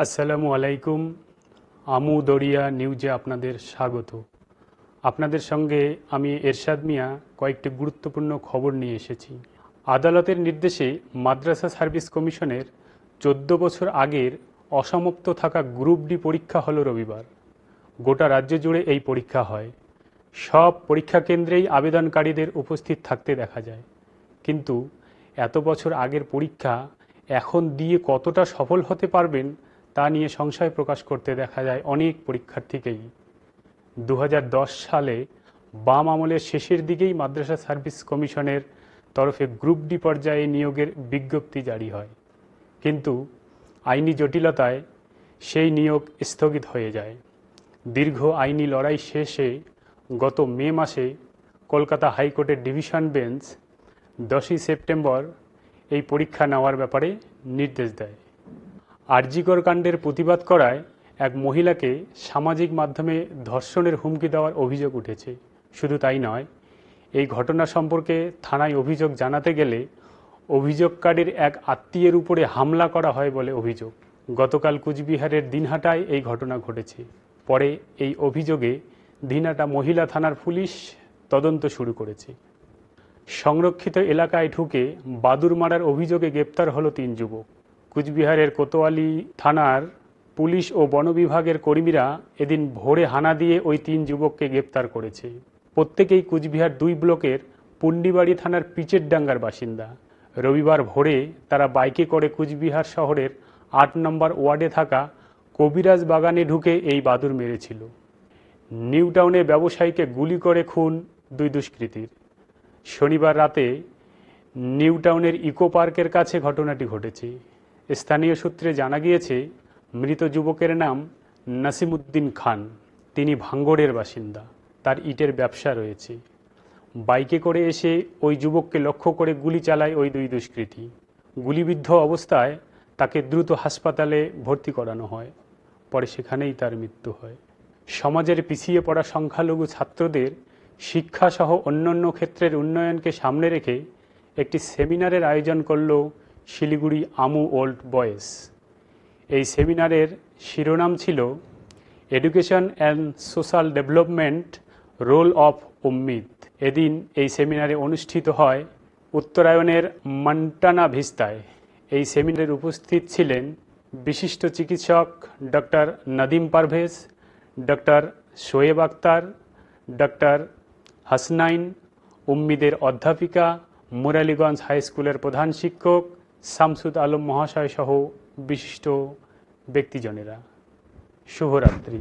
আসসালামু আলাইকুম। আমু দরিয়া নিউজে আপনাদের স্বাগত। আপনাদের সঙ্গে আমি এরশাদ মিয়া কয়েকটি গুরুত্বপূর্ণ খবর নিয়ে এসেছি। আদালতের নির্দেশে মাদ্রাসা সার্ভিস কমিশনের 14 বছর আগের অসমাপ্ত থাকা গ্রুপ ডি পরীক্ষা হলো রবিবার। গোটা রাজ্য জুড়ে এই পরীক্ষা হয়। সব পরীক্ষা কেন্দ্রেই আবেদনকারীদের উপস্থিত থাকতে দেখা যায়। কিন্তু এত বছর আগের পরীক্ষা এখন দিয়ে কতটা সফল হতে পারবেন তা নিয়ে সংশয় প্রকাশ করতে দেখা যায় অনেক পরীক্ষার্থীকেই। 2010 সালে বাম আমলের শেষের দিকেই মাদ্রাসা সার্ভিস কমিশনের তরফে গ্রুপ ডি পর্যায়ে নিয়োগের বিজ্ঞপ্তি জারি হয়, কিন্তু আইনি জটিলতায় সেই নিয়োগ স্থগিত হয়ে যায়। দীর্ঘ আইনি লড়াই শেষে গত মে মাসে কলকাতা হাইকোর্টের ডিভিশন বেঞ্চ 10ই সেপ্টেম্বর এই পরীক্ষা নেওয়ার ব্যাপারে নির্দেশ দেয়। আরজিকর কাণ্ডের প্রতিবাদ করায় এক মহিলাকে সামাজিক মাধ্যমে ধর্ষণের হুমকি দেওয়ার অভিযোগ উঠেছে। শুধু তাই নয়, এই ঘটনা সম্পর্কে থানায় অভিযোগ জানাতে গেলে অভিযোগকারীর এক আত্মীয়ের উপরে হামলা করা হয় বলে অভিযোগ। গতকাল কুচবিহারের দিনহাটায় এই ঘটনা ঘটেছে। পরে এই অভিযোগে দিনহাটা মহিলা থানার পুলিশ তদন্ত শুরু করেছে। সংরক্ষিত এলাকায় ঢুকে বাদুর মারার অভিযোগে গ্রেপ্তার হলো 3 যুবক। কুচবিহারের কোতোয়ালি থানার পুলিশ ও বন বিভাগের কর্মীরা এদিন ভোরে হানা দিয়ে ওই 3 যুবককে গ্রেপ্তার করেছে। প্রত্যেকেই কুচবিহার 2 ব্লকের পুন্ডিবাড়ি থানার পিচের ডাঙ্গার বাসিন্দা। রবিবার ভোরে তারা বাইকে করে কুচবিহার শহরের 8 নম্বর ওয়ার্ডে থাকা কবিরাজ বাগানে ঢুকে এই বাদুর মেরেছিল। নিউ টাউনে ব্যবসায়ীকে গুলি করে খুন 2 দুষ্কৃতীর। শনিবার রাতে নিউ টাউনের ইকো পার্কের কাছে ঘটনাটি ঘটেছে। স্থানীয় সূত্রে জানা গিয়েছে, মৃত যুবকের নাম নাসিমউদ্দিন খান। তিনি ভাঙ্গড়ের বাসিন্দা। তার ইটের ব্যবসা রয়েছে। বাইকে করে এসে ওই যুবককে লক্ষ্য করে গুলি চালায় ওই 2 দুষ্কৃতী। গুলিবিদ্ধ অবস্থায় তাকে দ্রুত হাসপাতালে ভর্তি করানো হয়। পরে সেখানেই তার মৃত্যু হয়। সমাজের পিছিয়ে পড়া সংখ্যালঘু ছাত্রদের শিক্ষাসহ অন্যান্য ক্ষেত্রের উন্নয়নকে সামনে রেখে একটি সেমিনারের আয়োজন করল শিলিগুড়ি আমু ওল্ড বয়েজ। এই সেমিনারের শিরোনাম ছিল education and social development role of Ummeed. এদিন এই সেমিনারে অনুষ্ঠিত হয় উত্তরায়ণের মন্টানা ভিস্তায়। এই সেমিনারে উপস্থিত ছিলেন বিশিষ্ট চিকিৎসক doctor Nadeem Parvez, doctor Shoaib Akhtar, doctor Hasnain, উম্মিদের অধ্যাপিকা, মুরালীগঞ্জ হাই স্কুলের প্রধান শিক্ষক শামসুদ আলম মহাশয় সহ বিশিষ্ট ব্যক্তিজনেরা। শুভরাত্রি।